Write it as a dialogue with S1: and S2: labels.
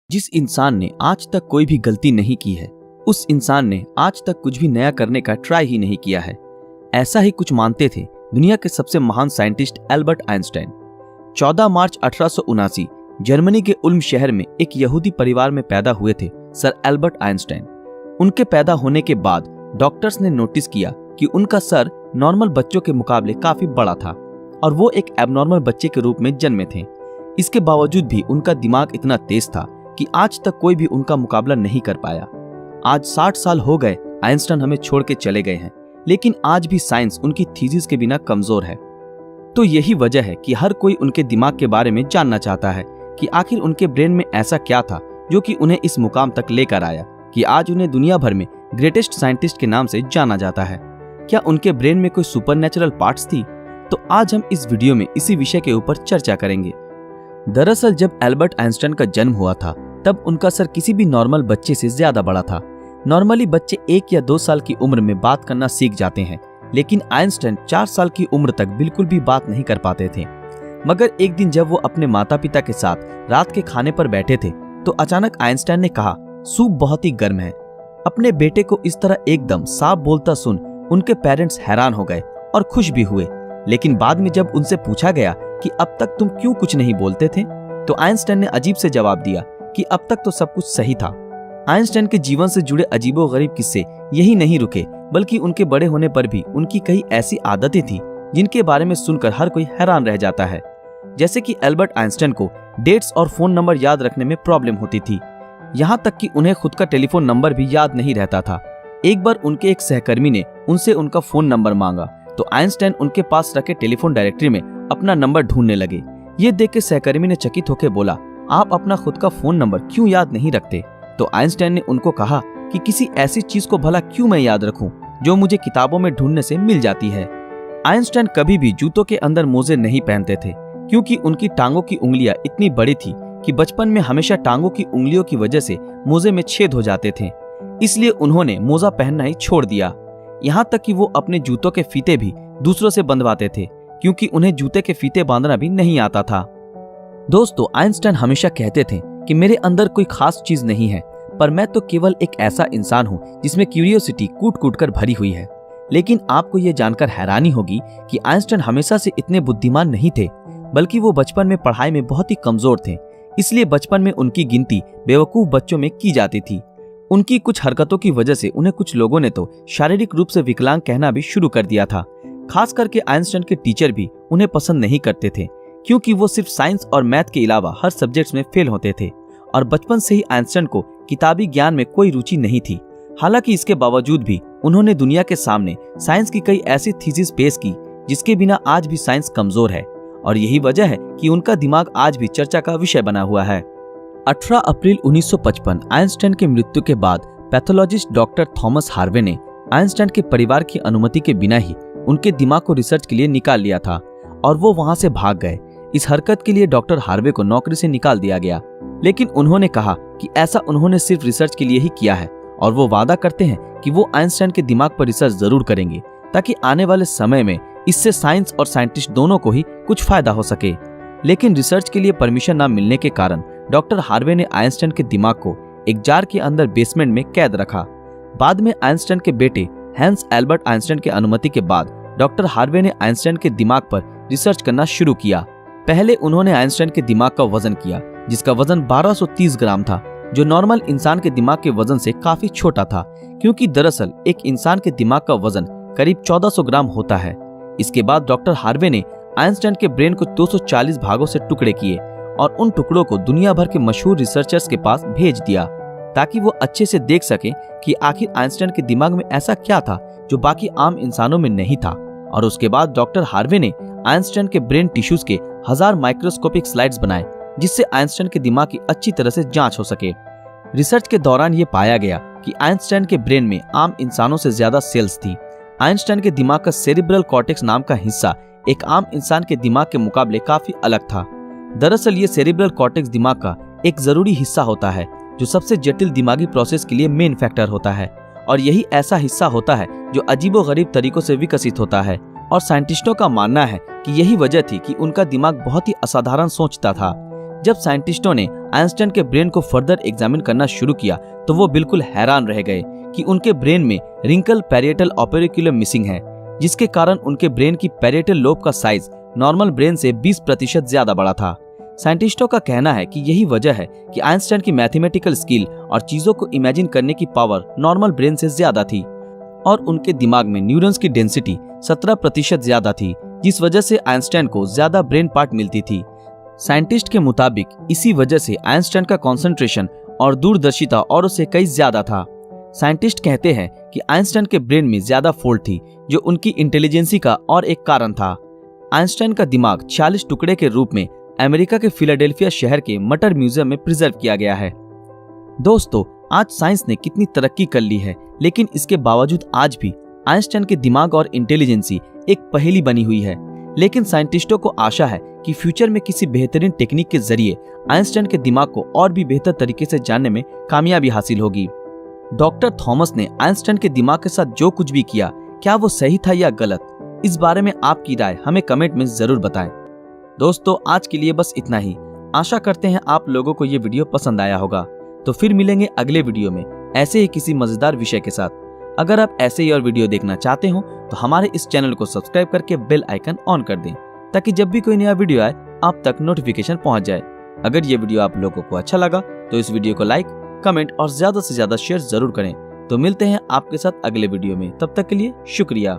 S1: जिस इंसान ने आज तक कोई भी गलती नहीं की है, उस इंसान ने आज तक कुछ भी नया करने का ट्राई ही नहीं किया है। ऐसा ही कुछ मानते थे दुनिया के सबसे महान साइंटिस्ट एल्बर्ट आइंस्टाइन। 14 मार्च 1879 जर्मनी के उल्म शहर में एक यहूदी परिवार में पैदा हुए थे सर एल्बर्ट आइंस्टाइन। उनके पैदा होने के बाद डॉक्टर्स ने नोटिस किया कि उनका सर नॉर्मल बच्चों के मुकाबले काफी बड़ा था और वो एक एबनॉर्मल बच्चे के रूप में जन्मे थे। इसके बावजूद भी उनका दिमाग इतना तेज था कि आज तक कोई भी उनका मुकाबला नहीं कर पाया। आज 60 साल हो गए आइंस्टाइन हमें छोड़ के चले गए हैं, लेकिन आज भी साइंस उनकी थीसिस के बिना कमजोर है। तो यही वजह है कि हर कोई उनके दिमाग के बारे में जानना चाहता है कि आखिर उनके ब्रेन में ऐसा क्या था जो कि उन्हें इस मुकाम तक लेकर आया कि आज उन्हें दुनिया भर में ग्रेटेस्ट साइंटिस्ट के नाम से जाना जाता है। क्या उनके ब्रेन में कोई सुपरनैचुरल पार्ट्स थी? तो आज हम इस वीडियो में इसी विषय के ऊपर चर्चा करेंगे। दरअसल जब एल्बर्ट आइंस्टाइन का जन्म हुआ था तब उनका सर किसी भी नॉर्मल बच्चे से ज्यादा बड़ा था। नॉर्मली बच्चे 1 या 2 साल की उम्र में बात करना सीख जाते हैं, लेकिन आइंस्टाइन 4 साल की उम्र तक बिल्कुल भी बात नहीं कर पाते थे। मगर एक दिन जब वो अपने माता पिता के साथ रात के खाने पर बैठे थे तो अचानक आइंस्टाइन ने कहा, सूप बहुत ही गर्म है। अपने बेटे को इस तरह एकदम साफ बोलता सुन उनके पेरेंट्स हैरान हो गए और खुश भी हुए। लेकिन बाद में जब उनसे पूछा गया कि अब तक तुम क्यों कुछ नहीं बोलते थे, तो आइंस्टाइन ने अजीब से जवाब दिया कि अब तक तो सब कुछ सही था। आइंस्टाइन के जीवन से जुड़े अजीबोगरीब किस्से यही नहीं रुके, बल्कि उनके बड़े होने पर भी उनकी कई ऐसी आदतें थी जिनके बारे में सुनकर हर कोई हैरान रह जाता है। जैसे कि एल्बर्ट आइंस्टाइन को डेट्स और फोन नंबर याद रखने में प्रॉब्लम होती थी, यहाँ तक कि उन्हें खुद का टेलीफोन नंबर भी याद नहीं रहता था। एक बार उनके एक सहकर्मी ने उनसे उनका फोन नंबर मांगा तो आइंस्टाइन उनके पास रखे टेलीफोन डायरेक्टरी में अपना नंबर ढूंढने लगे। ये देख के सहकर्मी ने चकित होकर बोला, आप अपना खुद का फोन नंबर क्यों याद नहीं रखते? तो आइंस्टाइन ने उनको कहा कि किसी ऐसी चीज को भला क्यों मैं याद रखूं जो मुझे किताबों में ढूंढने से मिल जाती है। आइंस्टाइन कभी भी जूतों के अंदर मोजे नहीं पहनते थे, क्योंकि उनकी टांगों की उंगलियां इतनी बड़ी थी कि बचपन में हमेशा टांगों की उंगलियों की वजह से मोजे में छेद हो जाते थे। इसलिए उन्होंने मोजा पहनना ही छोड़ दिया। यहाँ तक कि वो अपने जूतों के फीते भी दूसरों से बंधवाते थे, क्योंकि उन्हें जूते के फीते बांधना भी नहीं आता था। दोस्तों, आइंस्टाइन हमेशा कहते थे कि मेरे अंदर कोई खास चीज नहीं है, पर मैं तो केवल एक ऐसा इंसान हूँ जिसमें क्यूरियोसिटी कूट कूट कर भरी हुई है। लेकिन आपको ये जानकर हैरानी होगी कि आइंस्टाइन हमेशा से इतने बुद्धिमान नहीं थे, बल्कि वो बचपन में पढ़ाई में बहुत ही कमजोर थे। इसलिए बचपन में उनकी गिनती बेवकूफ बच्चों में की जाती थी। उनकी कुछ हरकतों की वजह से उन्हें कुछ लोगों ने तो शारीरिक रूप से विकलांग कहना भी शुरू कर दिया था। खास करके आइंस्टाइन के टीचर भी उन्हें पसंद नहीं करते थे, क्योंकि वो सिर्फ साइंस और मैथ के अलावा हर सब्जेक्ट्स में फेल होते थे और बचपन से ही आइंस्टाइन को किताबी ज्ञान में कोई रुचि नहीं थी। हालांकि इसके बावजूद भी उन्होंने दुनिया के सामने साइंस की कई ऐसी थीसिस पेश की जिसके बिना आज भी साइंस कमजोर है, और यही वजह है कि उनका दिमाग आज भी चर्चा का विषय बना हुआ है। 18 अप्रैल 1955 आइंस्टाइन की मृत्यु के बाद पैथोलॉजिस्ट डॉक्टर थॉमस हार्वे ने आइंस्टाइन के परिवार की अनुमति के बिना ही उनके दिमाग को रिसर्च के लिए निकाल लिया था और वो वहां से भाग गए। इस हरकत के लिए डॉक्टर हार्वे को नौकरी से निकाल दिया गया, लेकिन उन्होंने कहा कि ऐसा उन्होंने सिर्फ रिसर्च के लिए ही किया है और वो वादा करते हैं कि वो आइंस्टाइन के दिमाग पर रिसर्च जरूर करेंगे ताकि आने वाले समय में इससे साइंस और साइंटिस्ट दोनों को ही कुछ फायदा हो सके। लेकिन रिसर्च के लिए परमिशन न मिलने के कारण डॉक्टर हार्वे ने आइंस्टाइन के दिमाग को एक जार के अंदर बेसमेंट में कैद रखा। बाद में आइंस्टाइन के बेटे हैंस एल्बर्ट आइंस्टाइन की अनुमति के बाद डॉक्टर हार्वे ने आइंस्टाइन के दिमाग पर रिसर्च करना शुरू किया। पहले उन्होंने आइंस्टाइन के दिमाग का वजन किया, जिसका वजन 1230 ग्राम था, जो नॉर्मल इंसान के दिमाग के वजन से काफी छोटा था, क्योंकि दरअसल एक इंसान के दिमाग का वजन करीब 1400 ग्राम होता है। इसके बाद डॉक्टर हार्वे ने आइंस्टाइन के ब्रेन को 240 भागों से टुकड़े किए और उन टुकड़ों को दुनिया भर के मशहूर रिसर्चर्स के पास भेज दिया ताकि वो अच्छे से देख सके कि आखिर आइंस्टाइन के दिमाग में ऐसा क्या था जो बाकी आम इंसानों में नहीं था। और उसके बाद डॉक्टर हार्वे ने आइंस्टाइन के ब्रेन टिश्यूज के 1000 माइक्रोस्कोपिक स्लाइड्स बनाए, जिससे आइंस्टाइन के दिमाग की अच्छी तरह से जांच हो सके। रिसर्च के दौरान ये पाया गया कि आइंस्टाइन के ब्रेन में आम इंसानों से ज्यादा सेल्स थी। आइंस्टाइन के दिमाग का सेरिब्रल कॉर्टेक्स नाम का हिस्सा एक आम इंसान के दिमाग के मुकाबले काफी अलग था। दरअसल ये सेरिब्रल कॉर्टेक्स दिमाग का एक जरूरी हिस्सा होता है जो सबसे जटिल दिमागी प्रोसेस के लिए मेन फैक्टर होता है, और यही ऐसा हिस्सा होता है जो अजीबोगरीब तरीकों से विकसित होता है। और साइंटिस्टों का मानना है कि यही वजह थी कि उनका दिमाग बहुत ही असाधारण सोचता था। जब साइंटिस्टों ने आइंस्टाइन के ब्रेन को फर्दर एग्जामिन करना शुरू किया तो वो बिल्कुल हैरान रह गए कि उनके ब्रेन में रिंकल पैरिएटल ओपेरिकुलम मिसिंग है, जिसके कारण उनके ब्रेन की पैरिएटल लोब का साइज नॉर्मल ब्रेन से 20% ज्यादा बड़ा था। साइंटिस्टों का कहना है कि यही वजह है कि आइंस्टाइन की मैथमेटिकल स्किल और चीजों को इमेजिन करने की पावर नॉर्मल ब्रेन से ज्यादा थी और उनके दिमाग में न्यूरॉन्स की डेंसिटी 17% ज्यादा थी, जिस वजह से आइंस्टाइन को ज्यादा ब्रेन पार्ट मिलती थी। साइंटिस्ट के मुताबिक इसी वजह से आइंस्टाइन का कंसंट्रेशन और दूरदर्शिता औरों से कई ज्यादा था। साइंटिस्ट कहते हैं कि आइंस्टाइन के ब्रेन में ज्यादा फोल्ड थी, जो उनकी इंटेलिजेंसी का और एक कारण था। आइंस्टाइन का दिमाग 46 टुकड़े के रूप में अमेरिका के फिलाडेल्फिया शहर के मटर म्यूजियम में प्रिजर्व किया गया है। दोस्तों, आज साइंस ने कितनी तरक्की कर ली है, लेकिन इसके बावजूद आज भी आइंस्टाइन के दिमाग और इंटेलिजेंसी एक पहेली बनी हुई है। लेकिन साइंटिस्टों को आशा है कि फ्यूचर में किसी बेहतरीन टेक्निक के जरिए आइंस्टाइन के दिमाग को और भी बेहतर तरीके से जानने में कामयाबी हासिल होगी। डॉक्टर थॉमस ने आइंस्टाइन के दिमाग के साथ जो कुछ भी किया, क्या वो सही था या गलत? इस बारे में आपकी राय हमें कमेंट में जरूर बताएं। दोस्तों, आज के लिए बस इतना ही। आशा करते हैं आप लोगों को ये वीडियो पसंद आया होगा। तो फिर मिलेंगे अगले वीडियो में ऐसे ही किसी मजेदार विषय के साथ। अगर आप ऐसे ही और वीडियो देखना चाहते हो तो हमारे इस चैनल को सब्सक्राइब करके बेल आइकन ऑन कर दें, ताकि जब भी कोई नया वीडियो आए आप तक नोटिफिकेशन पहुंच जाए। अगर ये वीडियो आप लोगों को अच्छा लगा तो इस वीडियो को लाइक, कमेंट और ज्यादा से ज्यादा शेयर जरूर करें। तो मिलते हैं आपके साथ अगले वीडियो में, तब तक के लिए शुक्रिया।